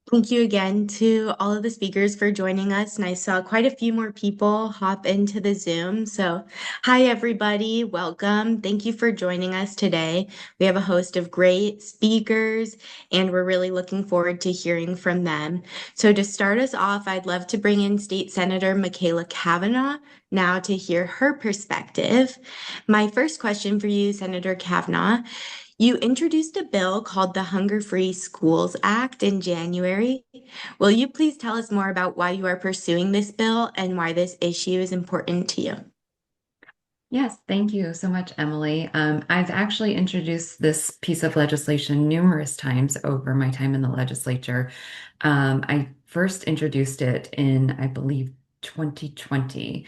Thank you again to all of the speakers for joining us. And I saw quite a few more people hop into the Zoom. So, hi, everybody. Welcome. Thank you for joining us today. We have a host of great speakers, and we're really looking forward to hearing from them. So, to start us off, I'd love to bring in State Senator Machaela Cavanaugh now to hear her perspective. My first question for you, Senator Cavanaugh. You introduced a bill called the Hunger-Free Schools Act in January. Will you please tell us more about why you are pursuing this bill and why this issue is important to you? Yes, thank you so much, Emily. I've actually introduced this piece of legislation numerous times over my time in the legislature. I first introduced it in, I believe, 2020,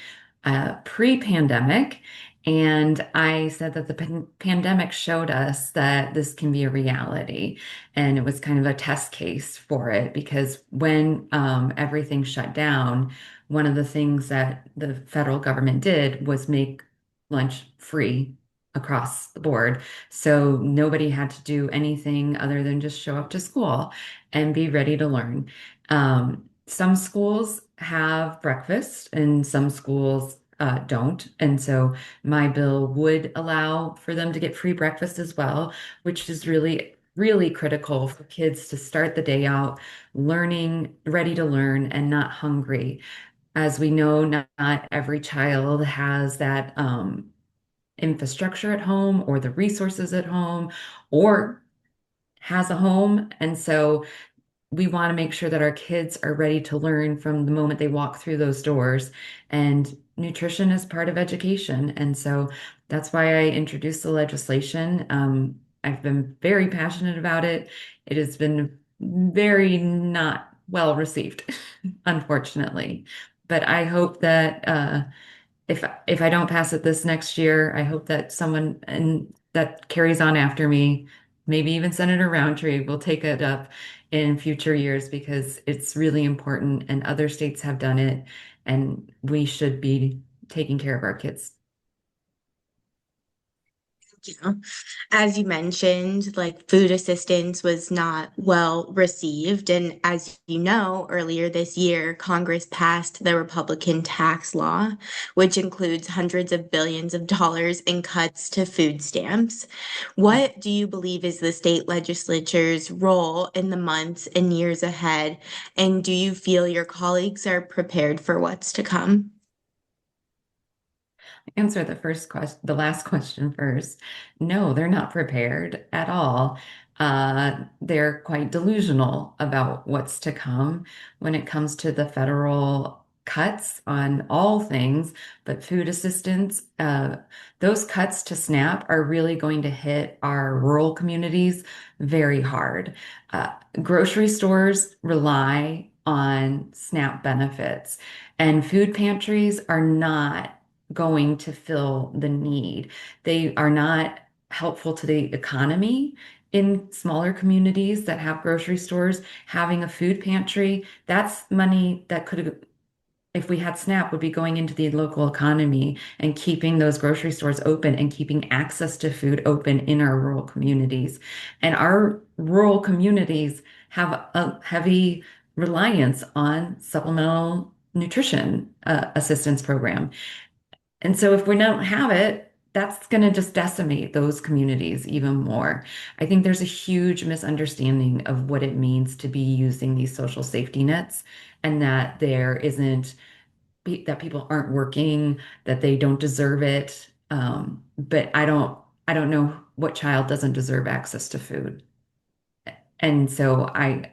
pre-pandemic, and I said that the pandemic showed us that this can be a reality, and it was kind of a test case for it because when everything shut down, one of the things that the federal government did was make lunch free across the board. So nobody had to do anything other than just show up to school and be ready to learn. Some schools have breakfast and some schools don't. And so my bill would allow for them to get free breakfast as well, which is really critical for kids to start the day out learning, ready to learn, and not hungry. As we know, not every child has that infrastructure at home or the resources at home or has a home. And so we want to make sure that our kids are ready to learn from the moment they walk through those doors. And nutrition is part of education. And so that's why I introduced the legislation. I've been very passionate about it. It has been very not well received, unfortunately. But I hope that if I don't pass it this next year, I hope that someone and that carries on after me, maybe even Senator Rountree, will take it up in future years because it's really important and other states have done it, and we should be taking care of our kids. You know, as you mentioned, like food assistance was not well received. And as you know, earlier this year, Congress passed the Republican tax law, which includes hundreds of billions of dollars in cuts to food stamps. What do you believe is the state legislature's role in the months and years ahead? And do you feel your colleagues are prepared for what's to come? Answer the first question, the last question first. No, they're not prepared at all. They're quite delusional about what's to come when it comes to the federal cuts on all things, but food assistance. Those cuts to SNAP are really going to hit our rural communities very hard. Uh, Grocery stores rely on SNAP benefits, and food pantries are not going to fill the need. They are not helpful to the economy in smaller communities that have grocery stores. Having a food pantry, that's money that could have, if we had SNAP, would be going into the local economy and keeping those grocery stores open and keeping access to food open in our rural communities. And our rural communities have a heavy reliance on supplemental nutrition assistance program. And so if we don't have it, that's going to just decimate those communities even more. I think there's a huge misunderstanding of what it means to be using these social safety nets and that there isn't, that people aren't working, that they don't deserve it. But I don't know what child doesn't deserve access to food. And so I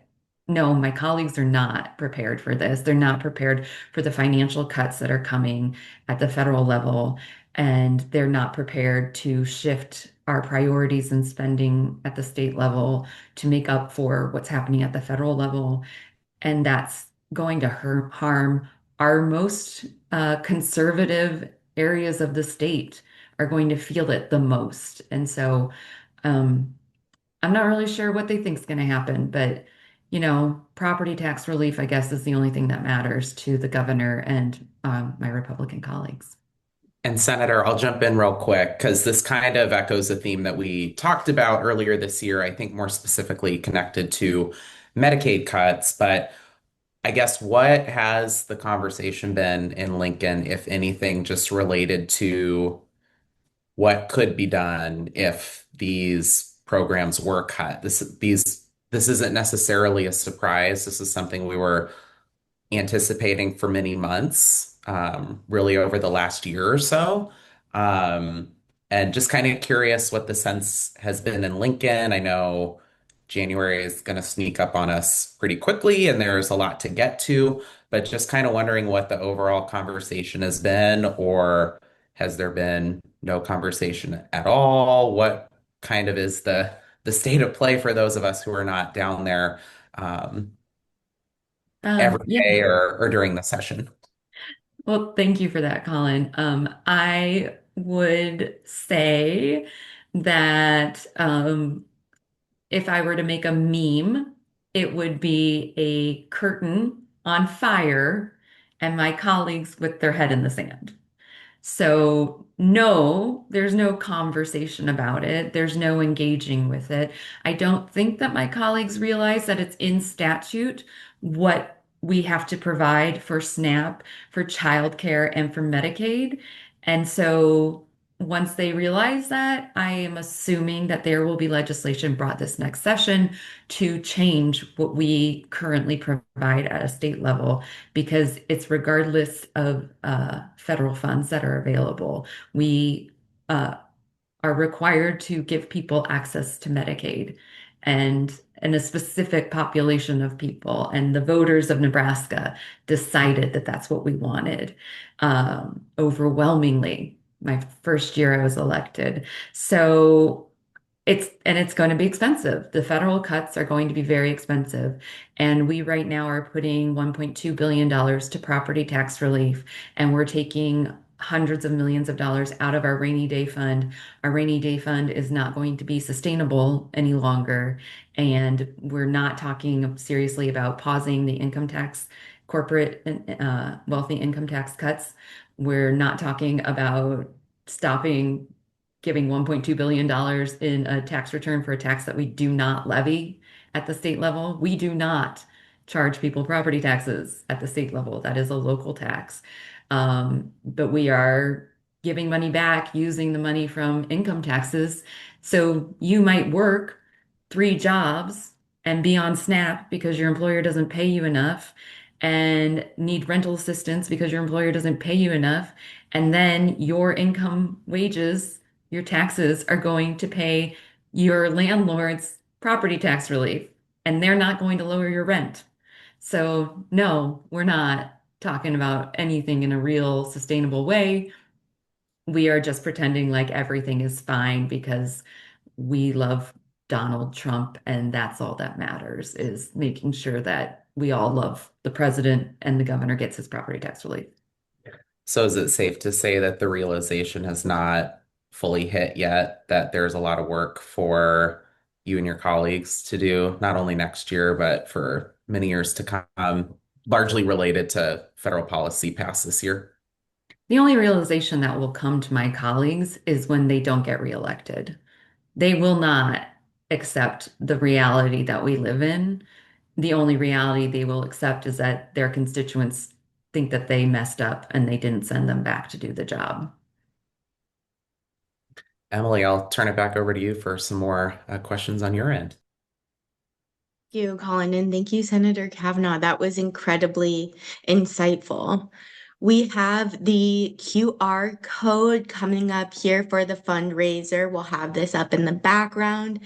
know my colleagues are not prepared for this. They're not prepared for the financial cuts that are coming at the federal level, and they're not prepared to shift our priorities and spending at the state level to make up for what's happening at the federal level. And that's going to harm our most conservative areas of the state are going to feel it the most. And so, um, I'm not really sure what they think is going to happen, but property tax relief, I guess, is the only thing that matters to the governor and my Republican colleagues. And Senator, I'll jump in real quick because this kind of echoes a theme that we talked about earlier this year, I think more specifically connected to Medicaid cuts, but I guess what has the conversation been in Lincoln, if anything, just related to what could be done if these programs were cut? This isn't necessarily a surprise. This is something we were anticipating for many months, really over the last year or so. Um, and just kind of curious what the sense has been in Lincoln. I know January is going to sneak up on us pretty quickly, and there's a lot to get to, but just kind of wondering what the overall conversation has been, or has there been no conversation at all? What kind of is the state of play for those of us who are not down there? Um, every Yeah. day or during the session. Well, thank you for that, Colin. I would say that if I were to make a meme, it would be a curtain on fire and my colleagues with their head in the sand. So, no, there's no conversation about it. There's no engaging with it. I don't think that my colleagues realize that it's in statute what we have to provide for SNAP, for childcare, and for Medicaid. And so, once they realize that, I am assuming that there will be legislation brought this next session to change what we currently provide at a state level because it's regardless of federal funds that are available. We uh, are required to give people access to Medicaid and a specific population of people. And the voters of Nebraska decided that that's what we wanted overwhelmingly. My first year I was elected. So it's going to be expensive. The federal cuts are going to be very expensive. And we right now are putting $1.2 billion to property tax relief, and we're taking hundreds of millions of dollars out of our rainy day fund. Our rainy day fund is not going to be sustainable any longer. And we're not talking seriously about pausing the income tax, corporate wealthy income tax cuts. We're not talking about stopping giving $1.2 billion in a tax return for a tax that we do not levy at the state level. We do not charge people property taxes at the state level. That is a local tax. But we are giving money back using the money from income taxes. So you might work 3 jobs and be on SNAP because your employer doesn't pay you enough and need rental assistance because your employer doesn't pay you enough. And then your income wages, your taxes are going to pay your landlord's property tax relief, and they're not going to lower your rent. So, no, we're not talking about anything in a real sustainable way. We are just pretending like everything is fine because we love Donald Trump, and that's all that matters is making sure that we all love the president and the governor gets his property tax relief. So is it safe to say that the realization has not fully hit yet, that there's a lot of work for you and your colleagues to do, not only next year, but for many years to come, largely related to federal policy passed this year? The only realization that will come to my colleagues is when they don't get reelected. They will not accept the reality that we live in. The only reality they will accept is that their constituents think that they messed up and they didn't send them back to do the job. Emily, I'll turn it back over to you for some more questions on your end. Thank you, Colin, and thank you, Senator Cavanaugh. That was incredibly insightful. We have the QR code coming up here for the fundraiser. We'll have this up in the background.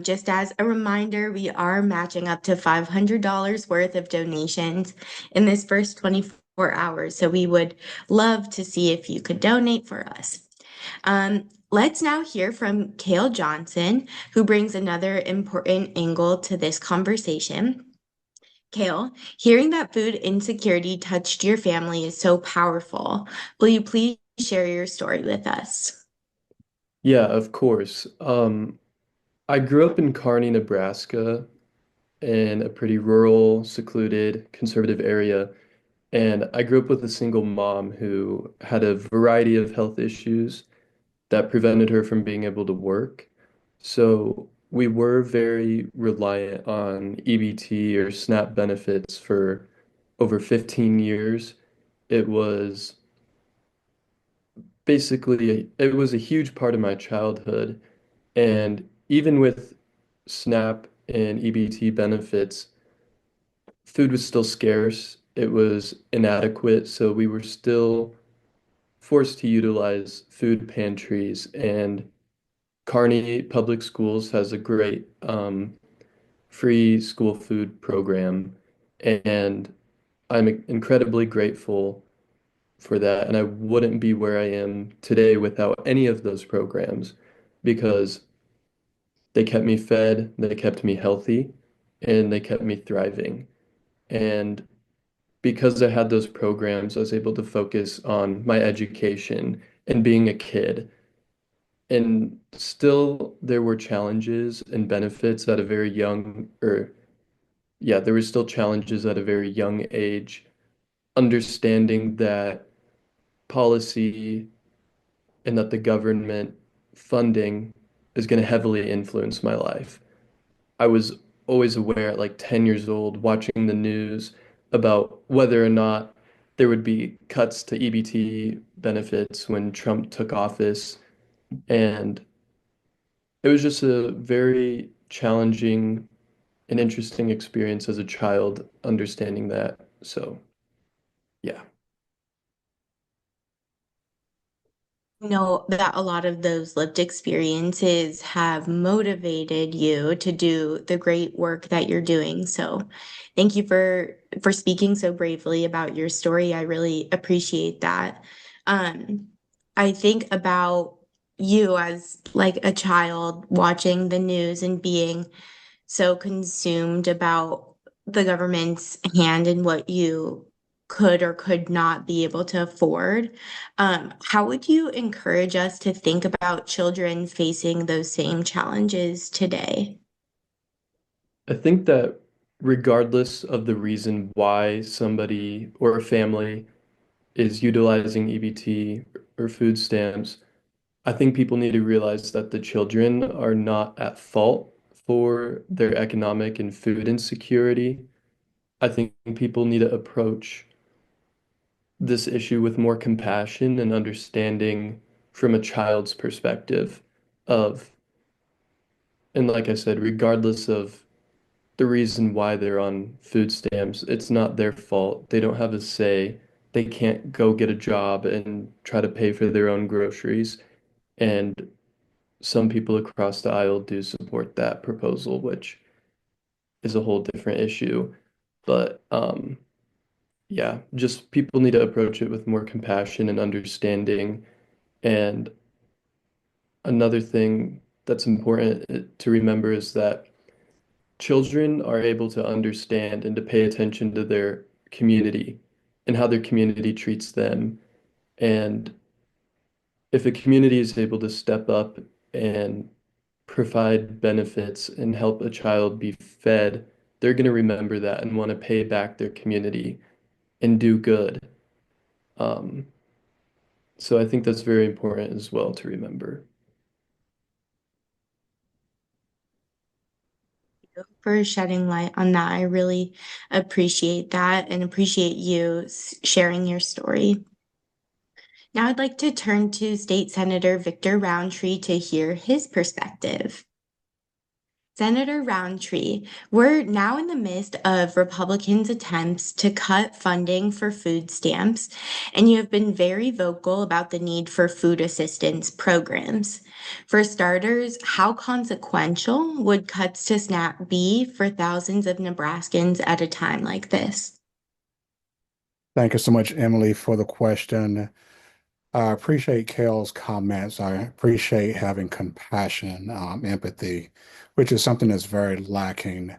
Just as a reminder, we are matching up to $500 worth of donations in this first 24 hours. So we would love to see if you could donate for us. Let's now hear from Cale Johnson, who brings another important angle to this conversation. Cale, hearing that food insecurity touched your family is so powerful. Will you please share your story with us? Yeah, of course. I grew up in Kearney, Nebraska, in a pretty rural, secluded, conservative area. And I grew up with a single mom who had a variety of health issues that prevented her from being able to work. So we were very reliant on EBT or SNAP benefits for over 15 years. It was basically it was a huge part of my childhood. And even with SNAP and EBT benefits, food was still scarce. It was inadequate, so we were still forced to utilize food pantries. And Kearney Public Schools has a great free school food program, and I'm incredibly grateful for that. And I wouldn't be where I am today without any of those programs because they kept me fed, they kept me healthy, and they kept me thriving. And because I had those programs, I was able to focus on my education and being a kid. And still, there were challenges and benefits at a very young, or yeah, there were still challenges at a very young age, understanding that policy and that the government funding is going to heavily influence my life. I was always aware at like 10 years old, watching the news about whether or not there would be cuts to EBT benefits when Trump took office. And it was just a very challenging and interesting experience as a child understanding that. So, yeah. Know that a lot of those lived experiences have motivated you to do the great work that you're doing. So thank you for speaking so bravely about your story. I really appreciate that. Um, I think about you as like a child watching the news and being so consumed about the government's hand and what you could or could not be able to afford. How would you encourage us to think about children facing those same challenges today? I think that regardless of the reason why somebody or a family is utilizing EBT or food stamps, I think people need to realize that the children are not at fault for their economic and food insecurity. I think people need to approach this issue with more compassion and understanding from a child's perspective of, and like I said, regardless of the reason why they're on food stamps, it's not their fault. They don't have a say. They can't go get a job and try to pay for their own groceries. And some people across the aisle do support that proposal, which is a whole different issue. But yeah, just people need to approach it with more compassion and understanding. And another thing that's important to remember is that children are able to understand and to pay attention to their community and how their community treats them. And if a community is able to step up and provide benefits and help a child be fed, they're going to remember that and want to pay back their community and do good. Um, so I think that's very important as well to remember. For shedding light on that. I really appreciate that and appreciate you sharing your story. Now I'd like to turn to State Senator Victor Rountree to hear his perspective. Senator Rountree, we're now in the midst of Republicans' attempts to cut funding for food stamps, and you have been very vocal about the need for food assistance programs. For starters, how consequential would cuts to SNAP be for thousands of Nebraskans at a time like this? Thank you so much, Emily, for the question. I appreciate Cale's comments. I appreciate having compassion, empathy, which is something that's very lacking.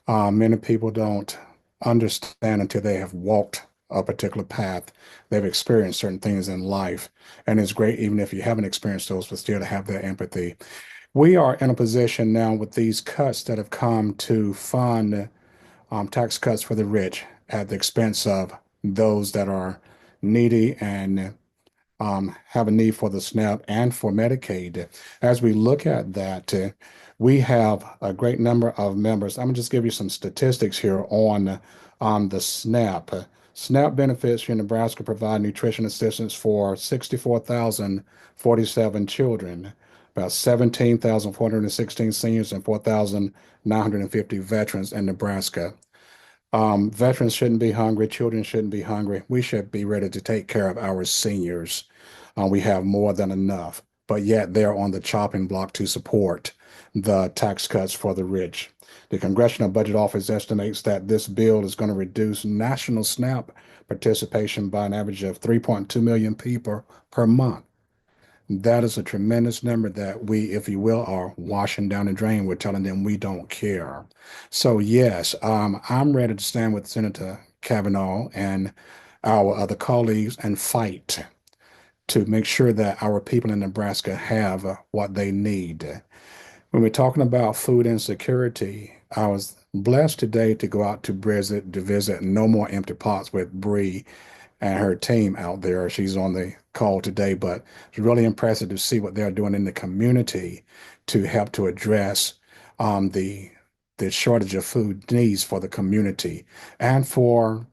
Many people don't understand until they have walked a particular path. They've experienced certain things in life. And it's great, even if you haven't experienced those, but still to have that empathy. We are in a position now with these cuts that have come to fund tax cuts for the rich at the expense of those that are needy and have a need for the SNAP and for Medicaid. As we look at that, we have a great number of members. I'm gonna just give you some statistics here on the SNAP. SNAP benefits here in Nebraska provide nutrition assistance for 64,047 children, about 17,416 seniors, and 4,950 veterans in Nebraska. Veterans shouldn't be hungry. Children shouldn't be hungry. We should be ready to take care of our seniors. We have more than enough, but yet they're on the chopping block to support the tax cuts for the rich. The Congressional Budget Office estimates that this bill is going to reduce national SNAP participation by an average of 3.2 million people per month. That is a tremendous number that we, if you will, are washing down the drain. We're telling them we don't care. So yes, I'm ready to stand with Senator Cavanaugh and our other colleagues and fight to make sure that our people in Nebraska have what they need. When we're talking about food insecurity, I was blessed today to go out to visit No More Empty Pots with Bree and her team out there. She's on the call today, but it's really impressive to see what they're doing in the community to help to address the shortage of food needs for the community. And for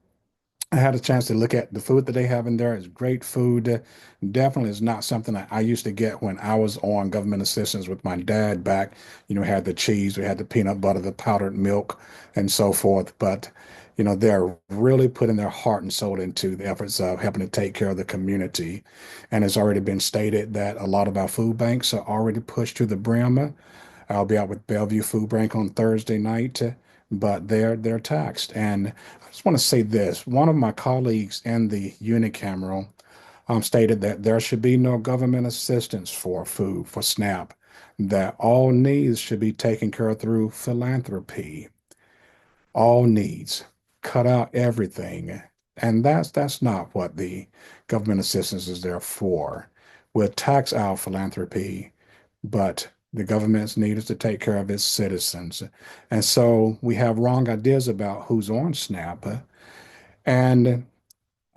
I had a chance to look at the food that they have in there. It's great food. Definitely is not something that I used to get when I was on government assistance with my dad back. We had the cheese, we had the peanut butter, the powdered milk, and so forth. But, they're really putting their heart and soul into the efforts of helping to take care of the community. And it's already been stated that a lot of our food banks are already pushed to the brim. I'll be out with Bellevue Food Bank on Thursday night, but they're taxed. And I just want to say this. One of my colleagues in the unicameral stated that there should be no government assistance for food, for SNAP, that all needs should be taken care of through philanthropy. All needs. Cut out everything. And that's not what the government assistance is there for. We'll tax our philanthropy, but the government's need is to take care of its citizens. And so we have wrong ideas about who's on SNAP. And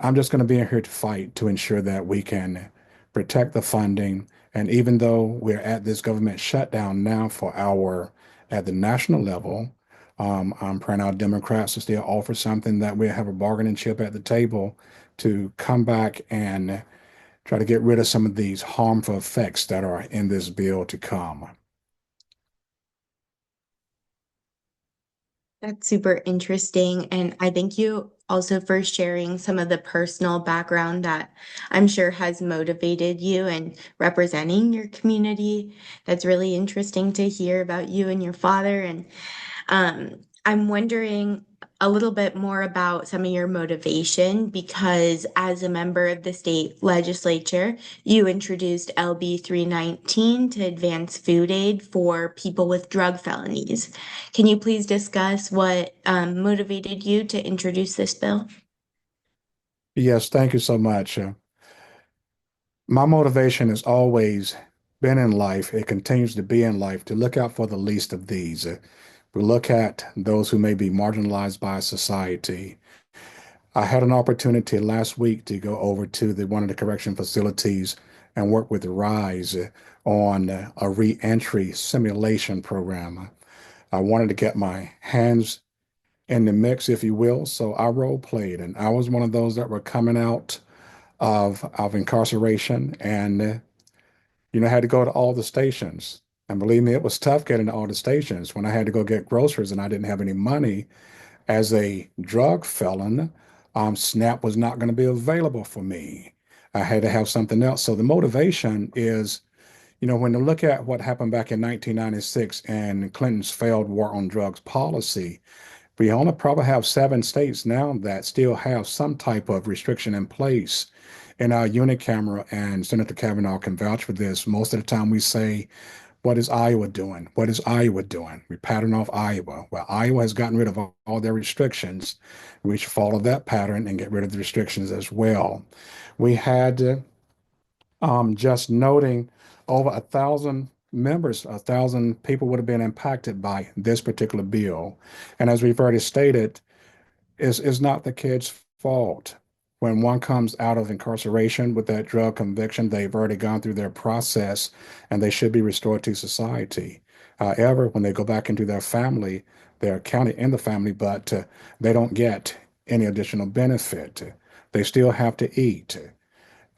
I'm just going to be here to fight to ensure that we can protect the funding. And even though we're at this government shutdown now at the national level, I'm praying our Democrats to still offer something that we have a bargaining chip at the table to come back and try to get rid of some of these harmful effects that are in this bill to come. That's super interesting. And I thank you also for sharing some of the personal background that I'm sure has motivated you and representing your community. That's really interesting to hear about you and your father. And I'm wondering a little bit more about some of your motivation because as a member of the state legislature, you introduced LB 319 to advance food aid for people with drug felonies. Can you please discuss what motivated you to introduce this bill? Yes, thank you so much. My motivation has always been in life, it continues to be in life, to look out for the least of these. We look at those who may be marginalized by society. I had an opportunity last week to go over to one of the correction facilities and work with RISE on a reentry simulation program. I wanted to get my hands in the mix, if you will, so I role played, and I was one of those that were coming out of incarceration and had to go to all the stations. And believe me, it was tough getting to all the stations when I had to go get groceries and I didn't have any money. As a drug felon, SNAP was not going to be available for me. I had to have something else. So the motivation is, when you look at what happened back in 1996 and Clinton's failed war on drugs policy, we only probably have 7 states now that still have some type of restriction in place. In our unicameral, and Senator Cavanaugh can vouch for this, most of the time we say, what is Iowa doing? What is Iowa doing? We pattern off Iowa. Well, Iowa has gotten rid of all their restrictions. We should follow that pattern and get rid of the restrictions as well. We had just noting over 1,000 members, 1,000 people would have been impacted by this particular bill. And as we've already stated, it's not the kids' fault. when one comes out of incarceration with that drug conviction, they've already gone through their process and they should be restored to society. However, when they go back into their family, they're counted in the family, but they don't get any additional benefit. They still have to eat.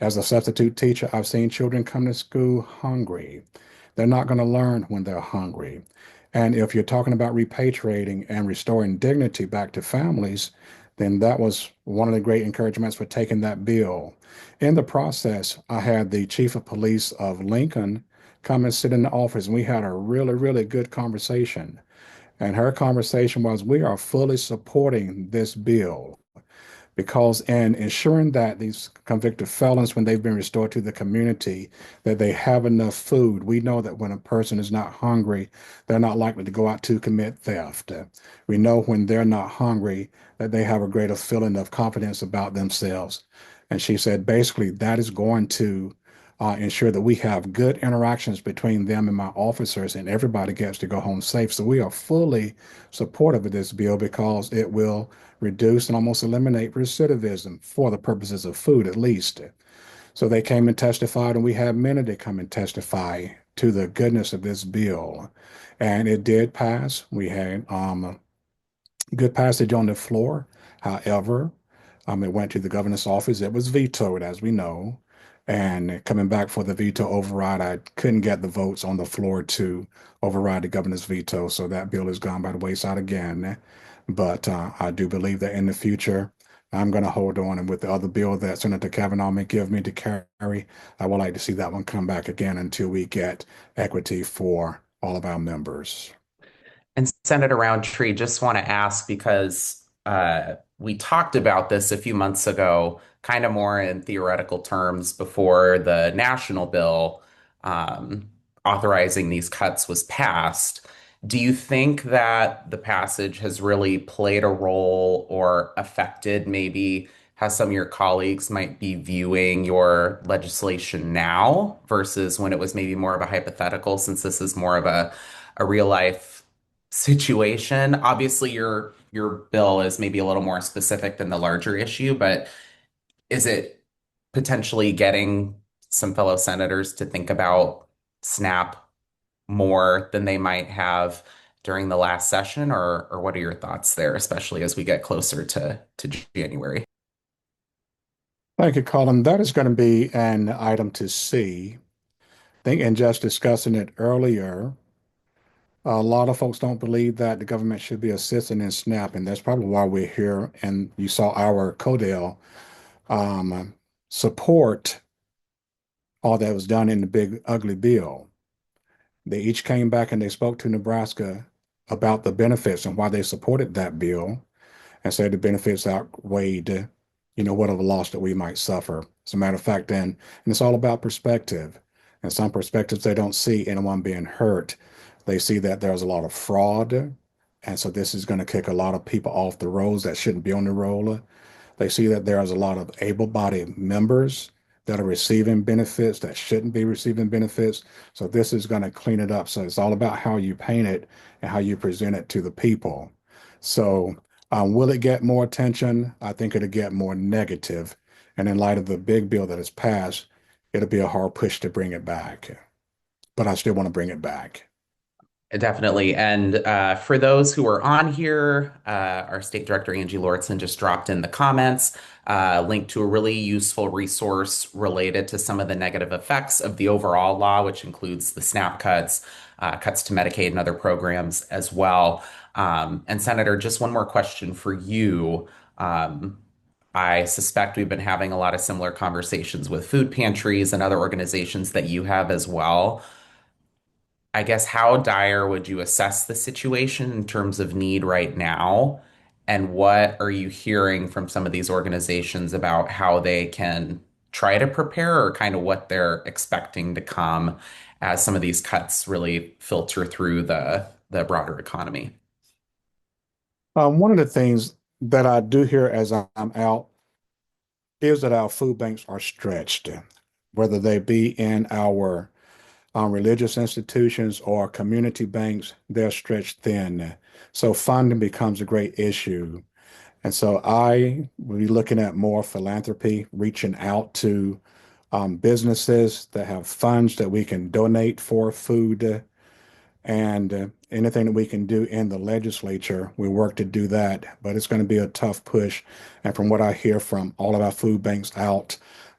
As a substitute teacher, I've seen children come to school hungry. They're not going to learn when they're hungry. And if you're talking about repatriating and restoring dignity back to families, then that was one of the great encouragements for taking that bill. In the process, I had the chief of police of Lincoln come and sit in the office, and we had a really, really good conversation. And her conversation was, we are fully supporting this bill because in ensuring that these convicted felons, when they've been restored to the community, that they have enough food. We know that when a person is not hungry, they're not likely to go out to commit theft. We know when they're not hungry, that they have a greater feeling of confidence about themselves. And she said, basically, that is going to ensure that we have good interactions between them and my officers, and everybody gets to go home safe. So we are fully supportive of this bill because it will reduce and almost eliminate recidivism for the purposes of food, at least. So they came and testified, and we had many to come and testify to the goodness of this bill. And it did pass. We had good passage on the floor. However, it went to the governor's office. It was vetoed, as we know. And coming back for the veto override, I couldn't get the votes on the floor to override the governor's veto. So that bill has gone by the wayside again. But I do believe that in the future, I'm going to hold on. And with the other bill that Senator Cavanaugh may give me to carry, I would like to see that one come back again until we get equity for all of our members. And Senator Rountree, just want to ask because we talked about this a few months ago, kind of more in theoretical terms before the national bill um, authorizing these cuts was passed. Do you think that the passage has really played a role or affected maybe how some of your colleagues might be viewing your legislation now versus when it was maybe more of a hypothetical, since this is more of a real life situation? Obviously, your bill is maybe a little more specific than the larger issue, but is it potentially getting some fellow senators to think about SNAP more than they might have during the last session, or what are your thoughts there, especially as we get closer to January? Thank you, Colin. That is going to be an item to see. I think in just discussing it earlier, a lot of folks don't believe that the government should be assisting in SNAP, and that's probably why we're here. And you saw our CODEL support all that was done in the big ugly bill. They each came back and they spoke to Nebraska about the benefits and why they supported that bill and said the benefits outweighed, what of a loss that we might suffer. As a matter of fact, and it's all about perspective. And some perspectives, they don't see anyone being hurt. They see that there's a lot of fraud. And so this is going to kick a lot of people off the rolls that shouldn't be on the roll. They see that there's a lot of able-bodied members that are receiving benefits that shouldn't be receiving benefits. So this is going to clean it up. So it's all about how you paint it and how you present it to the people. So will it get more attention? I think it'll get more negative. And in light of the big bill that has passed, it'll be a hard push to bring it back. But I still want to bring it back. Definitely. And for those who are on here, our State Director Angie Lauritsen just dropped in the comments link to a really useful resource related to some of the negative effects of the overall law, which includes the SNAP cuts, cuts to Medicaid and other programs as well. And Senator, just one more question for you. I suspect we've been having a lot of similar conversations with food pantries and other organizations that you have as well. I guess how dire would you assess the situation in terms of need right now? And what are you hearing from some of these organizations about how they can try to prepare, or kind of what they're expecting to come as some of these cuts really filter through the broader economy? One of the things that I do hear as I'm out is that our food banks are stretched, whether they be in our religious institutions or community banks, they're stretched thin. So funding becomes a great issue. And so I will be looking at more philanthropy, reaching out to businesses that have funds that we can donate for food and anything that we can do in the legislature, we work to do that. But it's going to be a tough push. And from what I hear from all of our food banks out,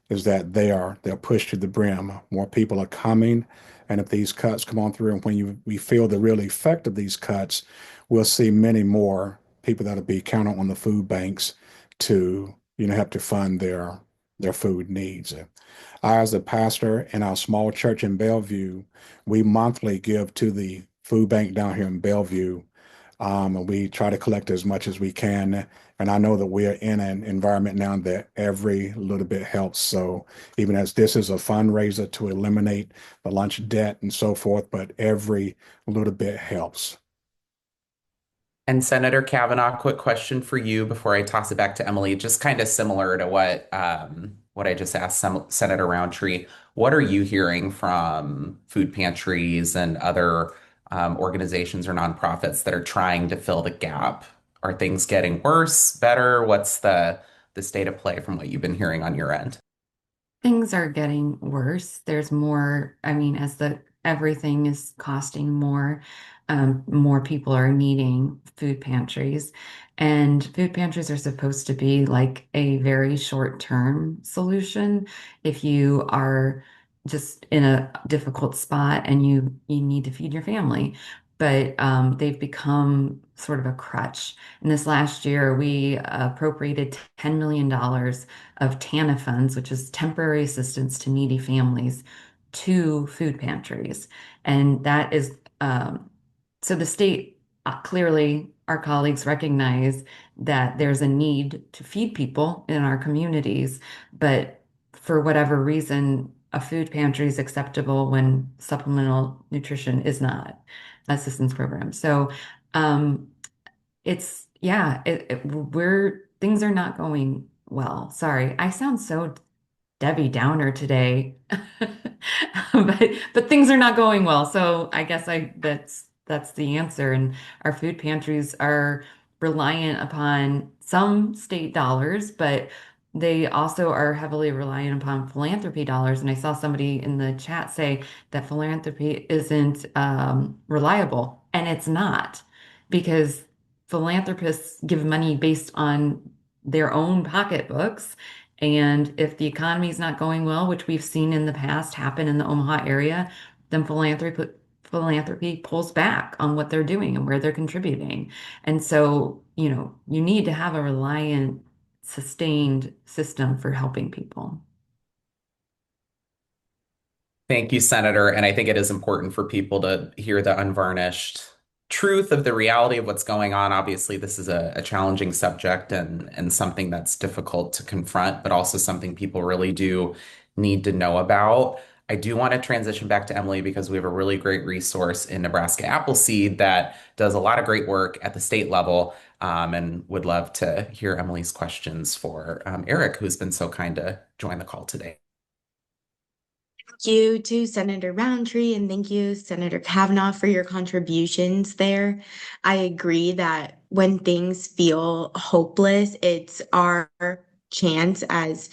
is that they're pushed to the brim. More people are coming, and if these cuts come on through, and we feel the real effect of these cuts, we'll see many more people that'll be counting on the food banks to have to fund their food needs. I, as a pastor in our small church in Bellevue, we monthly give to the food bank down here in Bellevue. And we try to collect as much as we can. And I know that we're in an environment now that every little bit helps. So even as this is a fundraiser to eliminate the lunch debt and so forth, but every little bit helps. And Senator Kavanaugh, quick question for you before I toss it back to Emily, just kind of similar to what I just asked Senator Rountree. What are you hearing from food pantries and other organizations or nonprofits that are trying to fill the gap? Are things getting worse, better? What's the state of play from what you've been hearing on your end? Things are getting worse. There's more, I mean, as the everything is costing more people are needing food pantries. And food pantries are supposed to be like a very short-term solution if you are just in a difficult spot and you need to feed your family. But they've become sort of a crutch. And this last year, we appropriated $10 million of TANF funds, which is temporary assistance to needy families, to food pantries. And that is so the state clearly, our colleagues recognize that there's a need to feed people in our communities, but for whatever reason, a food pantry is acceptable when supplemental nutrition is not assistance program. So um, it's yeah, we're things are not going well. Sorry, I sound so Debbie Downer today. But things are not going well. So I guess I that's the answer. And our food pantries are reliant upon some state dollars, but they also are heavily reliant upon philanthropy dollars. And I saw somebody in the chat say that philanthropy isn't reliable, and it's not because philanthropists give money based on their own pocketbooks. And if the economy is not going well, which we've seen in the past happen in the Omaha area, then philanthropy pulls back on what they're doing and where they're contributing. And so, you need to have a reliant, sustained system for helping people. Thank you, Senator. And I think it is important for people to hear the unvarnished truth of the reality of what's going on. Obviously, this is a challenging subject and something that's difficult to confront, but also something people really do need to know about. I do want to transition back to Emily because we have a really great resource in Nebraska Appleseed that does a lot of great work at the state level, and would love to hear Emily's questions for Eric, who's been so kind to join the call today. Thank you to Senator Rountree and thank you, Senator Kavanaugh, for your contributions there. I agree that when things feel hopeless, it's our chance as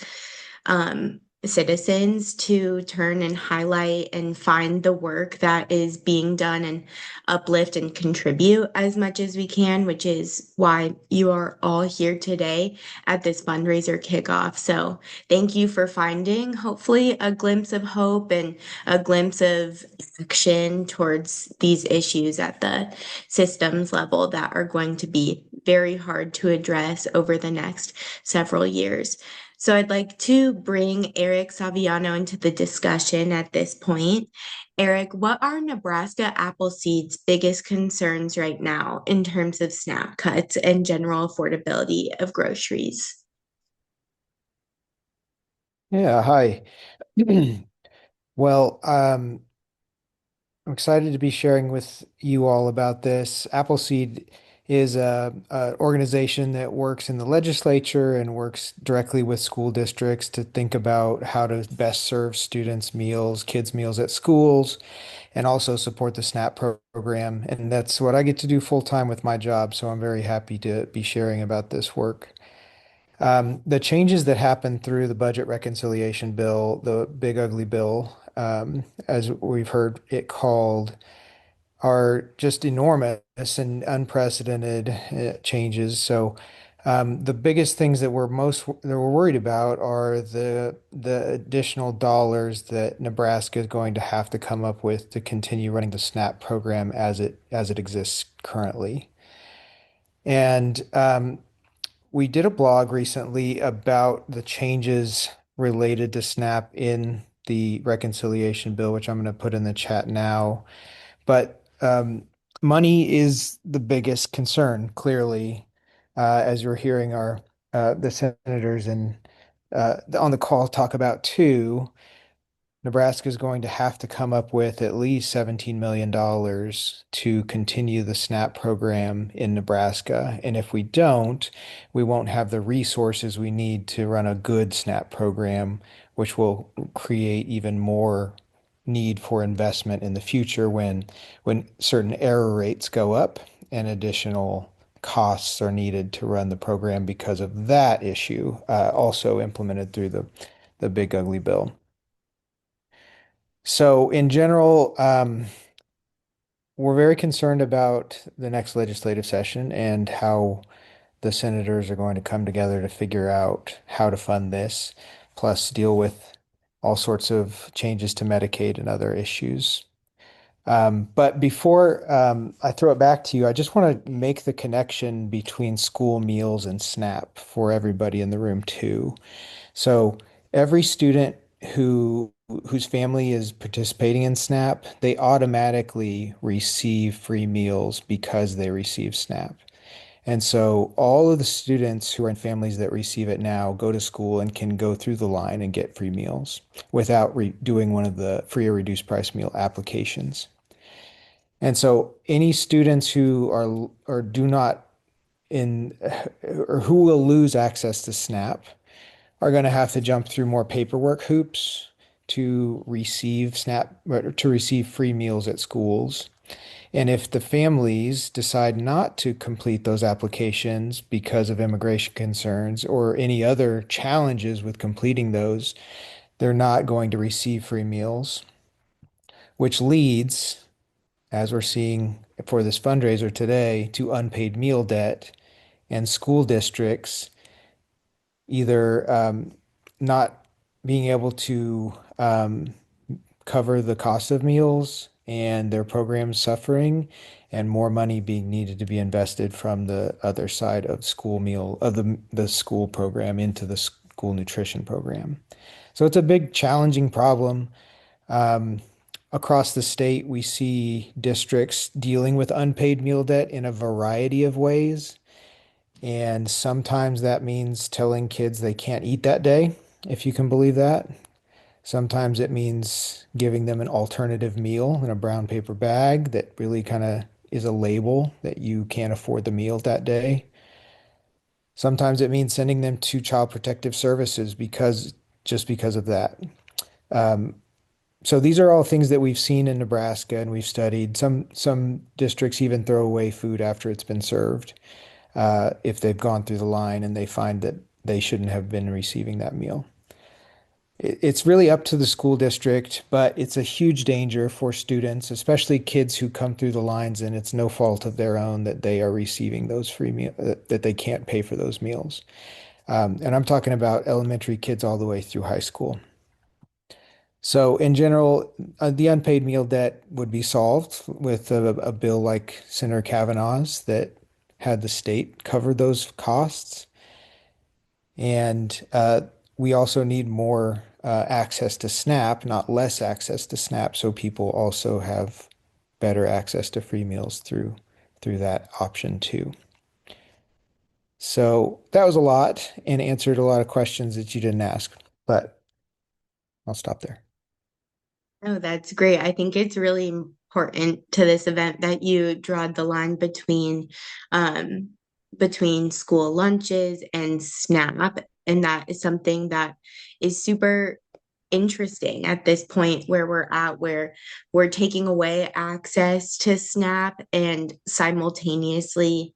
citizens to turn and highlight and find the work that is being done and uplift and contribute as much as we can, which is why you are all here today at this fundraiser kickoff. So thank you for finding hopefully a glimpse of hope and a glimpse of action towards these issues at the systems level that are going to be very hard to address over the next several years. So I'd like to bring Eric Savaiano into the discussion at this point. Eric, what are Nebraska Appleseed's biggest concerns right now in terms of SNAP cuts and general affordability of groceries? Yeah, hi. Well, I'm excited to be sharing with you all about this. Appleseed is a organization that works in the legislature and works directly with school districts to think about how to best serve students' meals, kids' meals at schools, and also support the SNAP program. And that's what I get to do full time with my job. So I'm very happy to be sharing about this work. The changes that happened through the budget reconciliation bill, the big ugly bill, as we've heard it called, are just enormous and unprecedented changes. So the biggest things that we're worried about are the additional dollars that Nebraska is going to have to come up with to continue running the SNAP program as it exists currently. And we did a blog recently about the changes related to SNAP in the reconciliation bill, which I'm going to put in the chat now. But money is the biggest concern, clearly, as you're hearing the senators and on the call talk about too. Nebraska is going to have to come up with at least $17 million to continue the SNAP program in Nebraska. And if we don't, we won't have the resources we need to run a good SNAP program, which will create even more need for investment in the future when certain error rates go up and additional costs are needed to run the program because of that issue, also implemented through the big ugly bill. So in general, we're very concerned about the next legislative session and how the senators are going to come together to figure out how to fund this, plus deal with all sorts of changes to Medicaid and other issues. But before I throw it back to you, I just want to make the connection between school meals and SNAP for everybody in the room too. So every student whose family is participating in SNAP, they automatically receive free meals because they receive SNAP. And so all of the students who are in families that receive it now go to school and can go through the line and get free meals without doing one of the free or reduced price meal applications. And so any students who are or do not in or who will lose access to SNAP are going to have to jump through more paperwork hoops to receive SNAP or to receive free meals at schools. And if the families decide not to complete those applications because of immigration concerns or any other challenges with completing those, they're not going to receive free meals, which leads, as we're seeing for this fundraiser today, to unpaid meal debt and school districts either not being able to cover the cost of meals and their programs suffering, and more money being needed to be invested from the other side of the school program into the school nutrition program. So it's a big challenging problem. Um, Across the state, we see districts dealing with unpaid meal debt in a variety of ways. And sometimes that means telling kids they can't eat that day, if you can believe that. Sometimes it means giving them an alternative meal in a brown paper bag that really kind of is a label that you can't afford the meal that day. Sometimes it means sending them to Child Protective Services because of that. Um, so these are all things that we've seen in Nebraska and we've studied. Some districts even throw away food after it's been served, if they've gone through the line and they find that they shouldn't have been receiving that meal. It's really up to the school district, but it's a huge danger for students, especially kids who come through the lines and it's no fault of their own that they are receiving those free meals, that they can't pay for those meals. And I'm talking about elementary kids all the way through high school. So in general, the unpaid meal debt would be solved with a bill like Senator Cavanaugh's that had the state cover those costs. And we also need more access to SNAP, not less access to SNAP, so people also have better access to free meals through that option too. So that was a lot and answered a lot of questions that you didn't ask, but I'll stop there. Oh, that's great. I think it's really important to this event that you draw the line between school lunches and SNAP. And that is something that is super interesting at this point where we're at, where we're taking away access to SNAP and simultaneously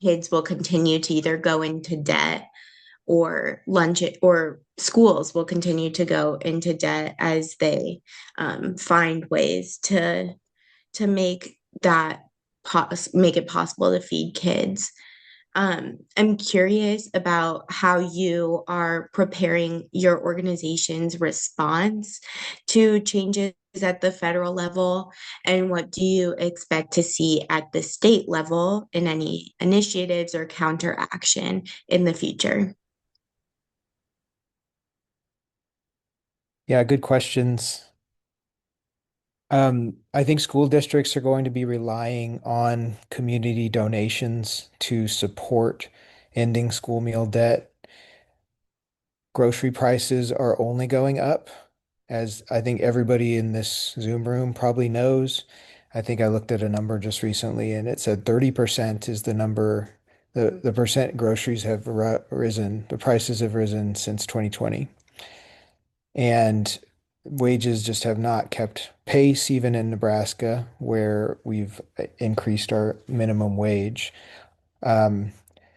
kids will continue to either go into debt or lunch it, or schools will continue to go into debt as they find ways to make it possible to feed kids. I'm curious about how you are preparing your organization's response to changes at the federal level, and what do you expect to see at the state level in any initiatives or counteraction in the future? Yeah, good questions. I think school districts are going to be relying on community donations to support ending school meal debt. Grocery prices are only going up, as I think everybody in this Zoom room probably knows. I think I looked at a number just recently and it said 30% is the number, the percent groceries have risen, the prices have risen since 2020. And wages just have not kept pace, even in Nebraska, where we've increased our minimum wage. Um,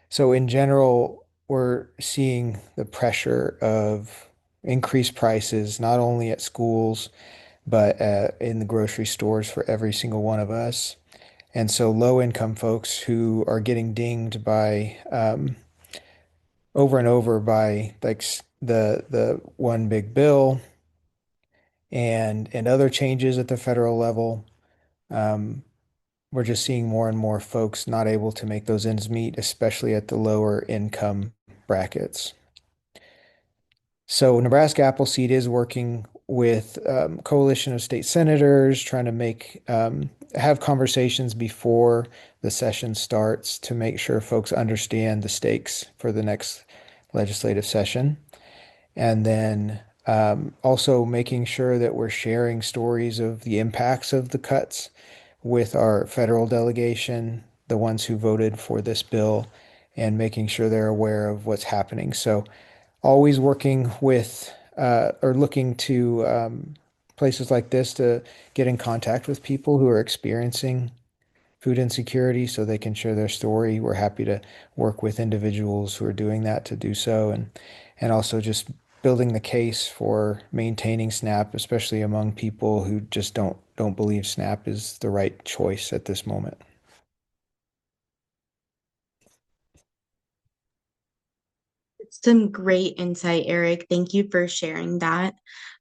so in general, we're seeing the pressure of increased prices, not only at schools, but in the grocery stores for every single one of us. And so low income folks who are getting dinged by over and over by like the one big bill and other changes at the federal level. Um, we're just seeing more and more folks not able to make those ends meet, especially at the lower income brackets. So Nebraska Appleseed is working with coalition of state senators, trying to have conversations before the session starts to make sure folks understand the stakes for the next legislative session. And then also making sure that we're sharing stories of the impacts of the cuts with our federal delegation, the ones who voted for this bill, and making sure they're aware of what's happening. So always working with or looking to places like this to get in contact with people who are experiencing food insecurity so they can share their story. We're happy to work with individuals who are doing that to do so, and also just building the case for maintaining SNAP, especially among people who just don't believe SNAP is the right choice at this moment. Some great insight, Eric. Thank you for sharing that.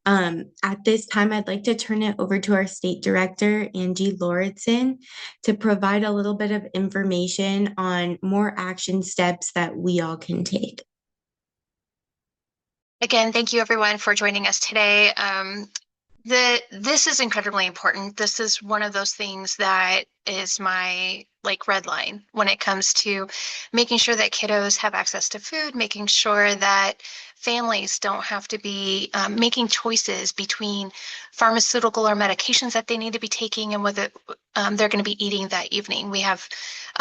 At this time, I'd like to turn it over to our state director, Angie Lauritsen, to provide a little bit of information on more action steps that we all can take. Again, thank you everyone for joining us today. This is incredibly important. This is one of those things that is my red line when it comes to making sure that kiddos have access to food, making sure that families don't have to be making choices between pharmaceutical or medications that they need to be taking and whether they're going to be eating that evening. We have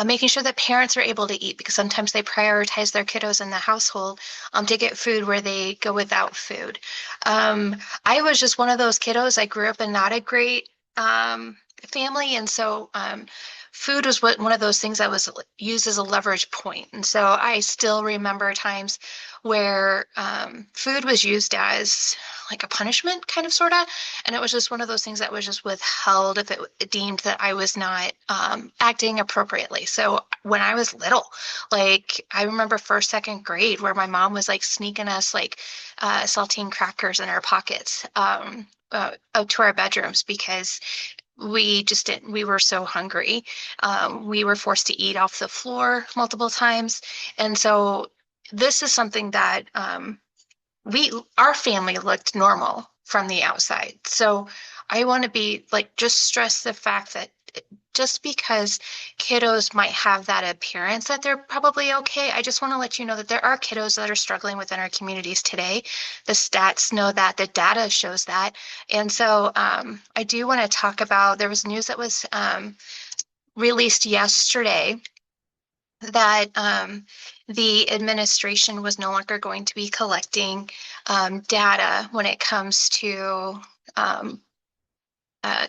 making sure that parents are able to eat because sometimes they prioritize their kiddos in the household to get food where they go without food. I was just one of those kiddos. I grew up in not a great family, and so food was one of those things that was used as a leverage point. And so I still remember times where food was used as like a punishment, kind of, sort of. And it was just one of those things that was just withheld if it deemed that I was not acting appropriately. So when I was little, I remember first, second grade where my mom was sneaking us saltine crackers in our pockets out to our bedrooms because we just didn't, we were so hungry. We were forced to eat off the floor multiple times. And so this is something that our family looked normal from the outside. So I want to be just stress the fact that just because kiddos might have that appearance that they're probably okay, I just want to let you know that there are kiddos that are struggling within our communities today. The stats know that, the data shows that. And so I do want to talk about, there was news that was released yesterday that the administration was no longer going to be collecting data when it comes to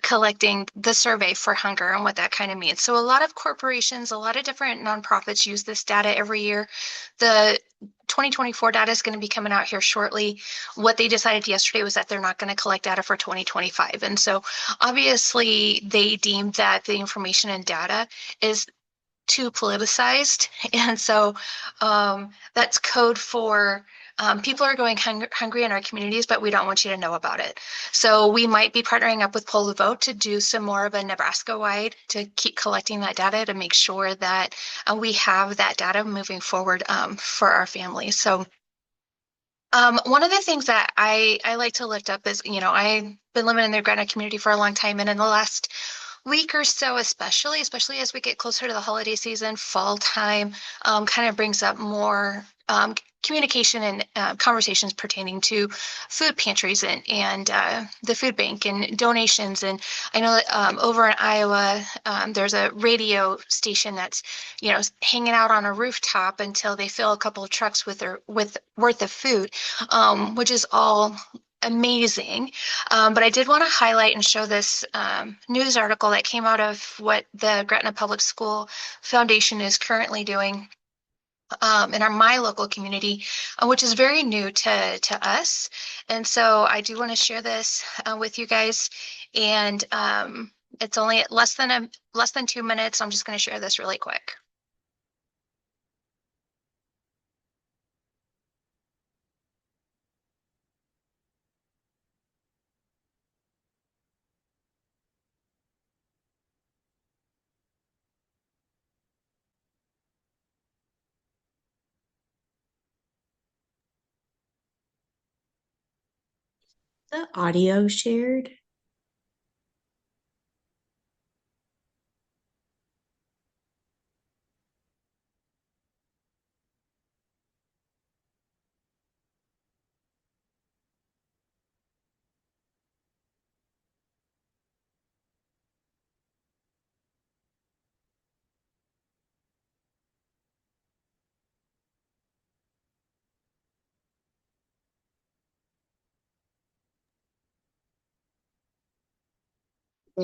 collecting the survey for hunger and what that kind of means. So a lot of corporations, a lot of different nonprofits use this data every year. The 2024 data is going to be coming out here shortly. What they decided yesterday was that they're not going to collect data for 2025. And so obviously they deemed that the information and data is too politicized. And so that's code for people are going hungry in our communities, but we don't want you to know about it. So we might be partnering up with Poll the Vote to do some more of a Nebraska-wide to keep collecting that data to make sure that we have that data moving forward for our families. So one of the things that I like to lift up is, I've been living in the Gretna community for a long time, and in the last week or so, especially as we get closer to the holiday season, fall time kind of brings up more communication and conversations pertaining to food pantries and the food bank and donations. And I know that over in Iowa, there's a radio station that's, hanging out on a rooftop until they fill a couple of trucks with worth of food, which is all amazing. But I did want to highlight and show this news article that came out of what the Gretna Public School Foundation is currently doing in my local community, which is very new to us. And so I do want to share this with you guys. And it's only less than 2 minutes. I'm just going to share this really quick. The audio shared.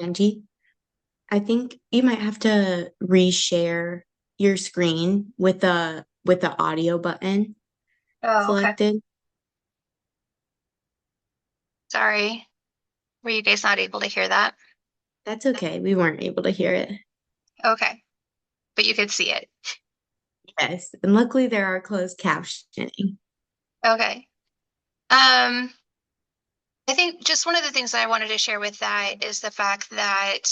Angie, I think you might have to reshare your screen with the audio button Oh, okay. selected. Sorry. Were you guys not able to hear that? That's okay. We weren't able to hear it. Okay. But you could see it. Yes. And luckily there are closed captioning. Okay. I think just one of the things that I wanted to share with that is the fact that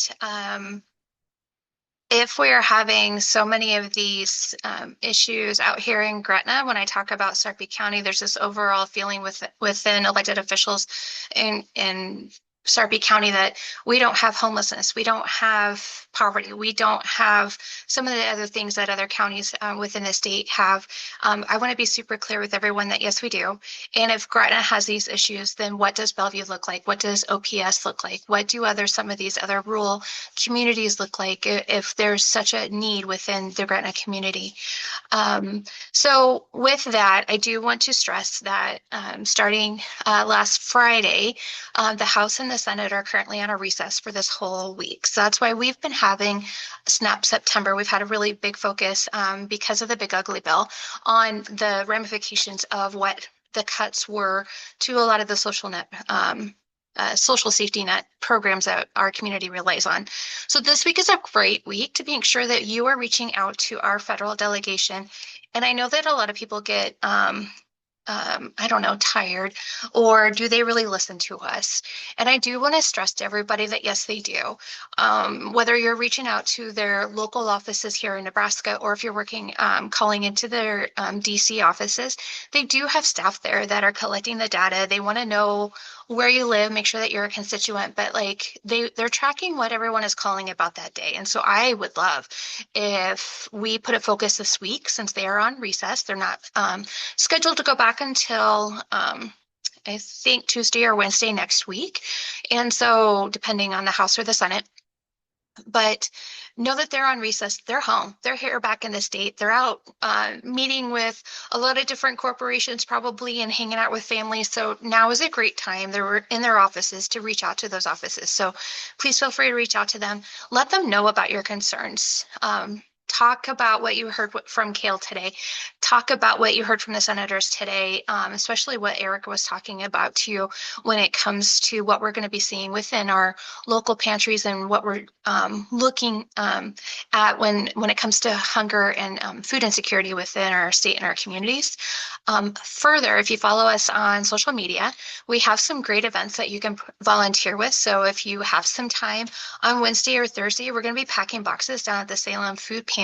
if we are having so many of these issues out here in Gretna, when I talk about Sarpy County, there's this overall feeling within elected officials in Sarpy County that we don't have homelessness, we don't have poverty, we don't have some of the other things that other counties within the state have. I want to be super clear with everyone that yes, we do. And if Gretna has these issues, then what does Bellevue look like? What does OPS look like? What do some of these other rural communities look like if there's such a need within the Gretna community? So with that, I do want to stress that starting last Friday, the House and the Senate are currently on a recess for this whole week. So that's why we've been having SNAP September. We've had a really big focus because of the big ugly bill on the ramifications of what the cuts were to a lot of the social safety net programs that our community relies on. So this week is a great week to make sure that you are reaching out to our federal delegation. And I know that a lot of people get I don't know, tired, or do they really listen to us? And I do want to stress to everybody that yes, they do. Whether you're reaching out to their local offices here in Nebraska, or if you're working, calling into their DC offices, they do have staff there that are collecting the data. They want to know where you live, make sure that you're a constituent, but like they're tracking what everyone is calling about that day. And so I would love if we put a focus this week, since they are on recess, they're not scheduled to go back until I think Tuesday or Wednesday next week. And so depending on the House or the Senate, but know that they're on recess. They're home. They're here back in the state. They're out meeting with a lot of different corporations probably and hanging out with families. So now is a great time. They're in their offices to reach out to those offices. So please feel free to reach out to them. Let them know about your concerns. Talk about what you heard from Cale today. Talk about what you heard from the senators today, especially what Eric was talking about too, when it comes to what we're going to be seeing within our local pantries and what we're looking at when it comes to hunger and food insecurity within our state and our communities. Further, if you follow us on social media, we have some great events that you can volunteer with. So if you have some time on Wednesday or Thursday, we're going to be packing boxes down at the Salem Food Pantry.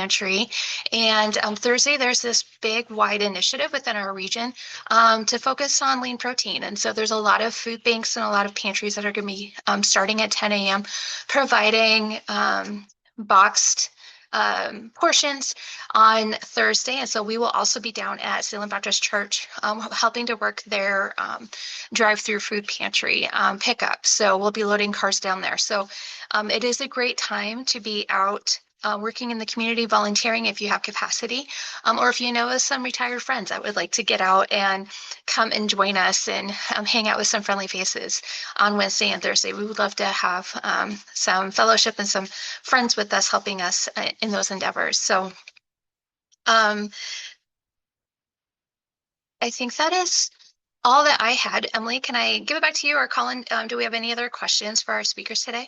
And Thursday, there's this big, wide initiative within our region to focus on lean protein. And so there's a lot of food banks and a lot of pantries that are going to be starting at 10 a.m. providing boxed portions on Thursday. And so we will also be down at Salem Baptist Church helping to work their drive-through food pantry pickup. So we'll be loading cars down there. So it is a great time to be out working in the community, volunteering if you have capacity, or if you know some retired friends that would like to get out and come and join us and hang out with some friendly faces on Wednesday and Thursday. We would love to have some fellowship and some friends with us helping us in those endeavors. So I think that is all that I had. Emily, can I give it back to you, or Colin, do we have any other questions for our speakers today?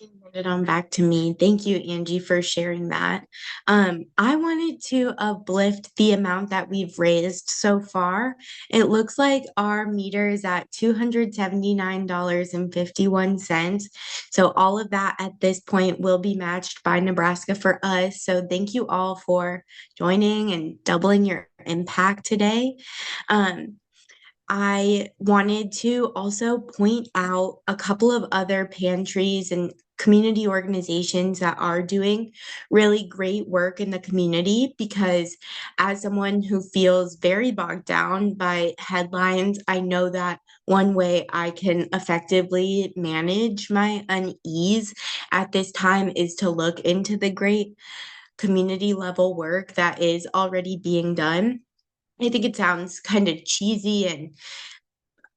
Hand it on back to me. Thank you, Angie, for sharing that. I wanted to uplift the amount that we've raised so far. It looks like our meter is at $279.51. So all of that at this point will be matched by Nebraska for us. So thank you all for joining and doubling your impact today. I wanted to also point out a couple of other pantries and community organizations that are doing really great work in the community, because as someone who feels very bogged down by headlines, I know that one way I can effectively manage my unease at this time is to look into the great community level work that is already being done. I think it sounds kind of cheesy and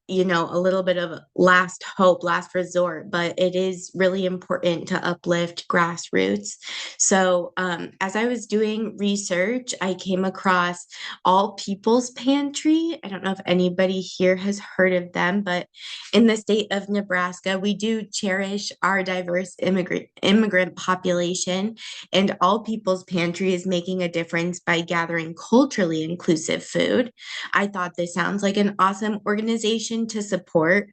a little bit of last hope, last resort, but it is really important to uplift grassroots. So, as I was doing research, I came across All People's Pantry. I don't know if anybody here has heard of them, but in the state of Nebraska, we do cherish our diverse immigrant population, and All People's Pantry is making a difference by gathering culturally inclusive food. I thought this sounds like an awesome organization to support.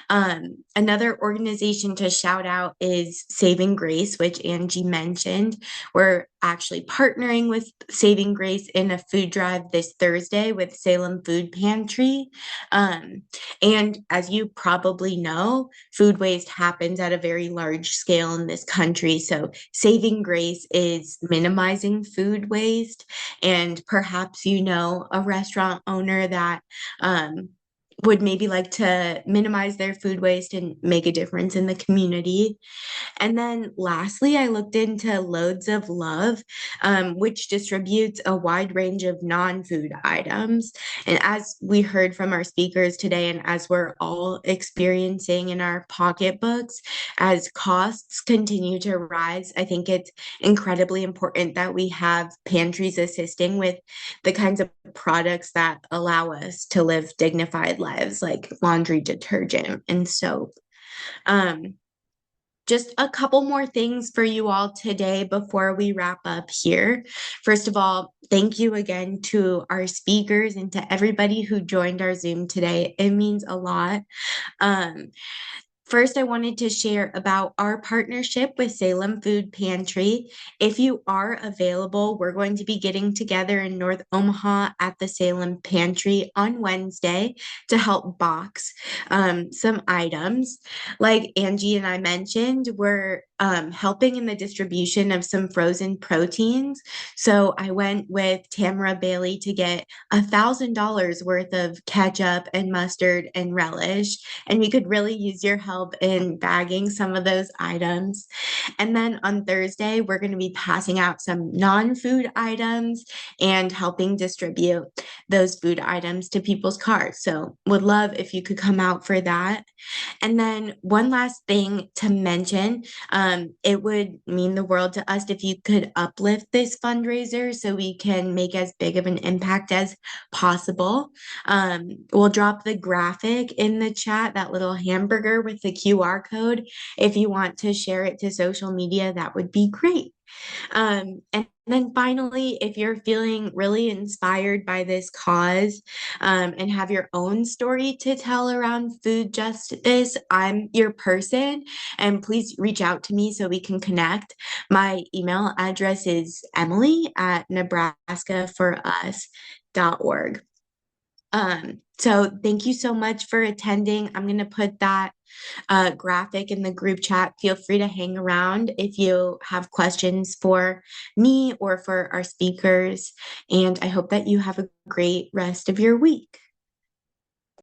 Another organization to shout out is Saving Grace, which Angie mentioned. We're actually partnering with Saving Grace in a food drive this Thursday with Salem Food Pantry. And as you probably know, food waste happens at a very large scale in this country. So Saving Grace is minimizing food waste. And perhaps a restaurant owner that would maybe like to minimize their food waste and make a difference in the community. And then lastly, I looked into Loads of Love, which distributes a wide range of non-food items. And as we heard from our speakers today, and as we're all experiencing in our pocketbooks, as costs continue to rise, I think it's incredibly important that we have pantries assisting with the kinds of products that allow us to live dignified lives, like laundry detergent and soap. Just a couple more things for you all today before we wrap up here. First of all, thank you again to our speakers and to everybody who joined our Zoom today. It means a lot. First, I wanted to share about our partnership with Salem Food Pantry. If you are available, we're going to be getting together in North Omaha at the Salem Pantry on Wednesday to help box some items. Like Angie and I mentioned, we're helping in the distribution of some frozen proteins. So I went with Tamara Bailey to get $1,000 worth of ketchup and mustard and relish, and we could really use your help in bagging some of those items. And then on Thursday, we're going to be passing out some non-food items and helping distribute those food items to people's cars. So would love if you could come out for that. And then one last thing to mention, it would mean the world to us if you could uplift this fundraiser so we can make as big of an impact as possible. We'll drop the graphic in the chat, that little hamburger with the QR code. If you want to share it to social media, that would be great. And then finally, if you're feeling really inspired by this cause and have your own story to tell around food justice, I'm your person. And please reach out to me so we can connect. My email address is emily@nebraskaforus.org. So thank you so much for attending. I'm going to put that graphic in the group chat. Feel free to hang around if you have questions for me or for our speakers. And I hope that you have a great rest of your week.